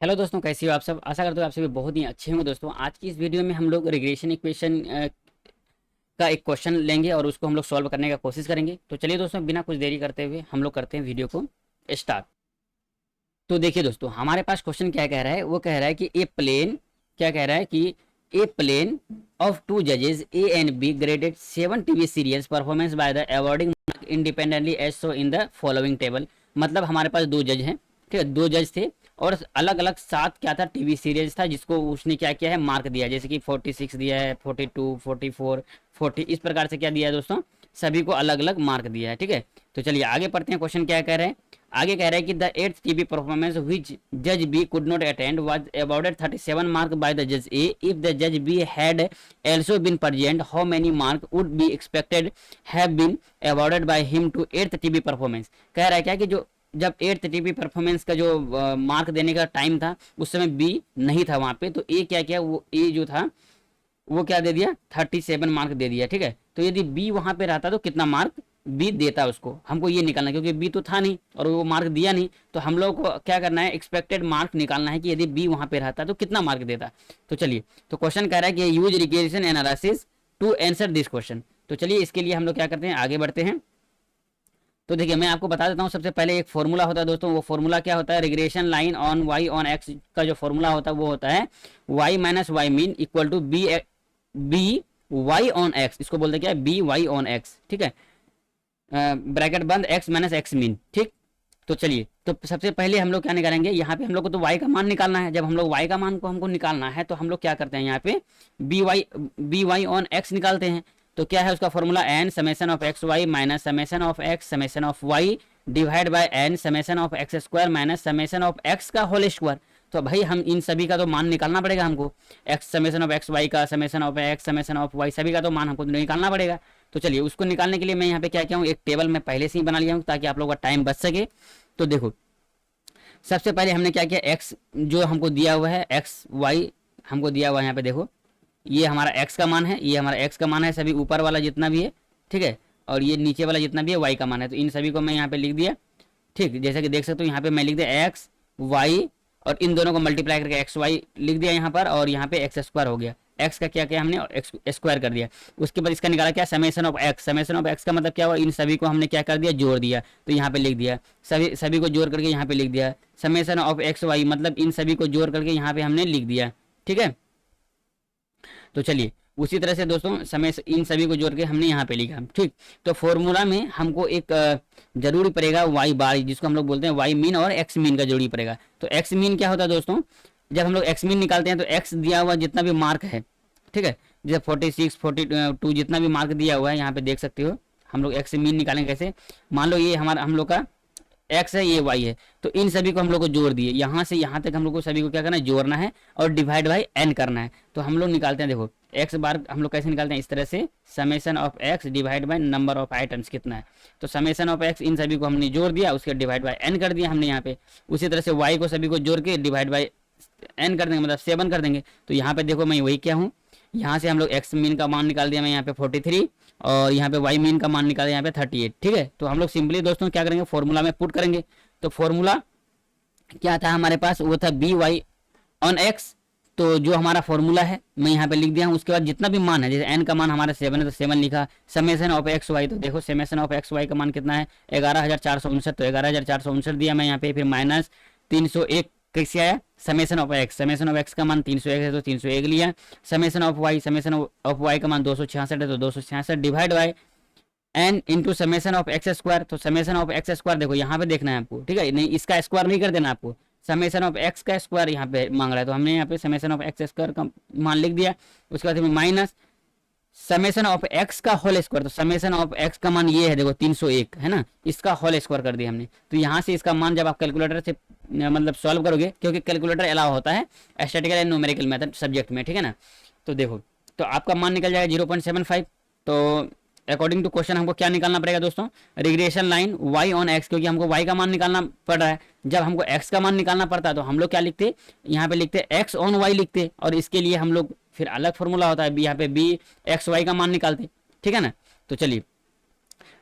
Hello दोस्तों, कैसे हो आप सब। आशा करते हो आप सभी बहुत ही अच्छे होंगे। दोस्तों आज की इस वीडियो में हम लोग रिग्रेशन इक्वेशन का एक क्वेश्चन लेंगे और उसको हम लोग सॉल्व करने का कोशिश करेंगे। तो चलिए दोस्तों, बिना कुछ देरी करते हुए हम लोग करते हैं वीडियो को स्टार्ट। तो देखिए दोस्तों, हमारे पास क्वेश्चन क्या कह रहा है। वो कह रहा है कि ए प्लेन, क्या कह रहा है कि ए प्लेन ऑफ टू जजेस A and B graded 7 TV serials performance by the awarding mark independently as so in the following table. मतलब हमारे पास दो जज हैं, ठीक है, दो जज थे और अलग अलग सात क्या था, टीवी सीरियल्स था जिसको उसने क्या किया है, मार्क दिया। जैसे कि 46 दिया है, 42, 44, 40, इस प्रकार से क्या दिया है दोस्तों, सभी को अलग अलग मार्क दिया है। ठीक है, तो चलिए आगे पढ़ते हैं। क्वेश्चन क्या कह रहे हैं, आगे कह रहे हैं कि the eighth TV performance which जज B could not attend was awarded 37 mark by the जज ए। इफ द जज B had also been present, how many mark would be expected have been awarded by him to eighth TV performance. कह रहा है क्या कि जो जब eighth TV performance का जो मार्क देने का टाइम था उस समय बी नहीं था वहां पे, तो ए क्या किया, वो ए जो था वो क्या दे दिया, 37 मार्क दे दिया। ठीक है, तो यदि बी वहां पे रहता तो कितना मार्क बी देता, उसको हमको ये निकालना है, क्योंकि बी तो था नहीं और वो मार्क दिया नहीं, तो हम लोग को क्या करना है, एक्सपेक्टेड मार्क निकालना है कि यदि बी वहां पे रहता तो कितना मार्क देता। तो चलिए, तो क्वेश्चन कह रहा है कि use regression analysis to answer this question. तो चलिए इसके लिए हम लोग क्या करते हैं, आगे बढ़ते हैं। तो देखिए मैं आपको बता देता हूँ, सबसे पहले एक फॉर्मूला होता है दोस्तों। वो फॉर्मूला क्या होता है, regression line on Y on X का जो फॉर्मूला होता है वो होता है Y minus Y mean equal to B B Y on X. इसको बोलते क्या है, बी वाई ऑन एक्स। ठीक है, ब्रैकेट बंद एक्स माइनस एक्स मीन। ठीक, तो चलिए, तो सबसे पहले हम लोग क्या निकालेंगे, यहाँ पे हम लोग को तो y का मान निकालना है। जब हम लोग y का मान को हमको निकालना है तो हम लोग क्या करते हैं, यहाँ पे बी वाई ऑन एक्स निकालते हैं। तो क्या है उसका formula, N summation of X Y minus summation of X summation of Y divide by N summation of X square minus summation of X का होल स्क्वायर। तो भाई हम इन सभी का तो मान निकालना पड़ेगा हमको, X summation of X Y का, summation of X summation of Y, सभी का तो मान हमको निकालना पड़ेगा। तो चलिए उसको निकालने के लिए मैं यहाँ पे क्या किया हूँ, एक टेबल मैं पहले से ही बना लिया हूँ ताकि आप लोगों का टाइम बच सके। तो देखो सबसे पहले हमने क्या किया, एक्स जो हमको दिया हुआ है, एक्स वाई हमको दिया हुआ है, यहाँ पे देखो ये हमारा एक्स का मान है, ये हमारा एक्स का मान है, सभी ऊपर वाला जितना भी है, ठीक है, और ये नीचे वाला जितना भी है वाई का मान है। तो इन सभी को मैं यहाँ पे लिख दिया। ठीक, जैसे कि देख सकते हो यहाँ पे मैं लिख दिया एक्स वाई और इन दोनों को मल्टीप्लाई करके एक्स वाई लिख दिया यहाँ पर, और यहाँ पे एक्स स्क्वायर हो गया। एक्स का क्या किया हमने, एक्स स्क्वायर कर दिया। उसके बाद इसका निकाला क्या, summation of X. Summation of X का मतलब क्या हुआ, इन सभी को हमने क्या कर दिया, जोड़ दिया। तो यहाँ पे लिख दिया, सभी सभी को जोड़ करके यहाँ पे लिख दिया। समेसन ऑफ एक्स वाई मतलब इन सभी को जोड़ करके यहाँ पे हमने लिख दिया। ठीक है, तो चलिए उसी तरह से दोस्तों समय इन सभी को जोड़ के हमने यहाँ पे लिखा। ठीक, तो फॉर्मूला में हमको एक जरूरी पड़ेगा वाई बार, जिसको हम लोग बोलते हैं वाई मीन और एक्स मीन का जरूरी पड़ेगा। तो एक्स मीन क्या होता है दोस्तों, जब हम लोग एक्स मीन निकालते हैं तो एक्स दिया हुआ जितना भी मार्क है, ठीक है, जैसे 46, 42 जितना भी मार्क दिया हुआ है यहाँ पे देख सकते हो। हम लोग एक्स मीन निकालेंगे कैसे, मान लो ये हमारा हम लोग का एक्स है, ये वाई है, तो इन सभी को हम लोग को जोड़ दिए, यहाँ से यहाँ तक हम लोग को सभी को क्या करना है, जोड़ना है और डिवाइड बाई एन करना है। तो हम लोग निकालते हैं, देखो एक्स बार हम लोग कैसे निकालते हैं, इस तरह से summation of x divide by number of items कितना है। तो समेसन ऑफ एक्स इन सभी को हमने जोड़ दिया, उसके डिवाइड बाई एन कर दिया हमने यहाँ पे। उसी तरह से वाई को सभी को जोड़ के डिवाइड बाई एन कर देंगे, मतलब 7 कर देंगे। तो यहाँ पे देखो मैं वही क्या हूँ, यहाँ से हम लोग एक्स मीन का मान निकाल दिया मैं यहाँ पे 43, और यहाँ पे वाई मीन का मान निकाल दिया यहाँ पे 38। ठीक है, तो हम लोग सिंपली दोस्तों क्या करेंगे, फॉर्मूला में पुट करेंगे। तो फॉर्मूला क्या था हमारे पास, वो था बी वाई ऑन एक्स। तो जो हमारा फॉर्मूला है मैं यहाँ पे लिख दिया हूँ। उसके बाद जितना भी मान है, जैसे एन का मान हमारा 7 है तो 7 लिखा। समेसन ऑफ एक्स वाई, तो देखो समेसन ऑफ एक्स वाई का मान कितना है, 11,459। तो 11,459 दिया मैं यहाँ पे, फिर माइनस 301 कैसे आया, summation of X. Summation of X का मान 301 है तो 301 लिया। Summation of Y, summation of Y का मान 266 है तो 266 divide by N into summation of X square. तो समेसन ऑफ एक्स स्क्वायर देखो यहाँ पे देखना है आपको, ठीक है, नहीं इसका स्क्वायर नहीं कर देना आपको, समेसन ऑफ एक्स का स्क्वायर यहाँ पे मांग रहा है, तो हमने यहाँ पे समेसन ऑफ एक्स स्क्वायर का मान लिख दिया। उसके बाद माइनस समेसन ऑफ एक्स का होल स्क्वायर। तो समेसन ऑफ एक्स का मान ये है देखो 301 है ना, इसका होल स्क्वायर कर दिया हमने। तो यहाँ से इसका मान जब आप कैलकुलेटर से मतलब सॉल्व करोगे, क्योंकि कैलकुलेटर अलाउ होता है statistical and numerical method subject में, ठीक है ना। तो देखो, तो आपका मान निकल जाएगा 0.75। तो अकॉर्डिंग टू क्वेश्चन हमको क्या निकालना पड़ेगा दोस्तों, regression line y on x, क्योंकि हमको y का मान निकालना पड़ रहा है। जब हमको x का मान निकालना पड़ता है तो हम लोग क्या लिखते, यहाँ पे लिखते x ऑन y लिखते, और इसके लिए हम लोग फिर अलग फॉर्मूला होता है, यहाँ पे b x y का मान निकालते, ठीक है ना। तो चलिए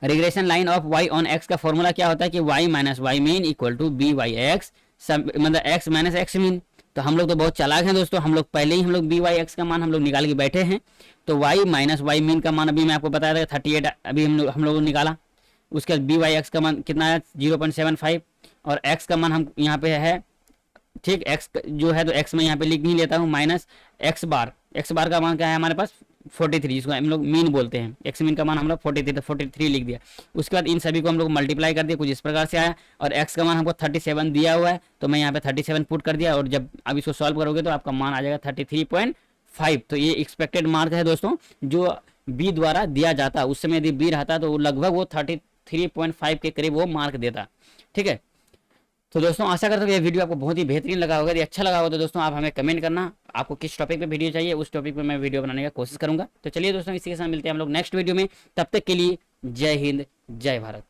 regression line of y on x का फॉर्मूला क्या होता है कि y minus Y mean equal to B Y X मतलब एक्स माइनस एक्स मीन। तो हम लोग तो बहुत चालाक हैं दोस्तों, हम लोग पहले ही हम लोग बी वाई एक्स का मान हम लोग निकाल के बैठे हैं। तो वाई माइनस वाई मीन का मान अभी मैं आपको बताया था 38 अभी हम लोग निकाला। उसके बाद बी वाई एक्स का मान कितना है 0.75 और एक्स का मान हम यहाँ पे है, ठीक, एक्स जो है तो एक्स में यहाँ पे लिख नहीं लेता हूँ, माइनस एक्स बार का मान क्या है हमारे पास 43, जिसको हम लोग मीन बोलते हैं। एक्स मीन का मान हम लोग 43, तो 43 लिख दिया। उसके बाद इन सभी को हम लोग मल्टीप्लाई कर दिया, कुछ इस प्रकार से आया। और एक्स का मान हमको 37 दिया हुआ है, तो मैं यहाँ पे 37 पुट कर दिया। और जब अब इसको सॉल्व करोगे तो आपका मान आ जाएगा 33.5। तो ये एक्सपेक्टेड मार्क है दोस्तों जो बी द्वारा दिया जाता। उस समय यदि बी रहता तो लगभग वो 33.5 के करीब वो मार्क देता। ठीक है, तो दोस्तों आशा करता हूँ ये वीडियो आपको बहुत ही बेहतरीन लगा होगा। यदि अच्छा लगा होगा तो दोस्तों आप हमें कमेंट करना, आपको किस टॉपिक पे वीडियो चाहिए, उस टॉपिक पे मैं वीडियो बनाने का कोशिश करूंगा। तो चलिए दोस्तों, इसी के साथ मिलते हैं हम लोग नेक्स्ट वीडियो में। तब तक के लिए जय हिंद, जय भारत।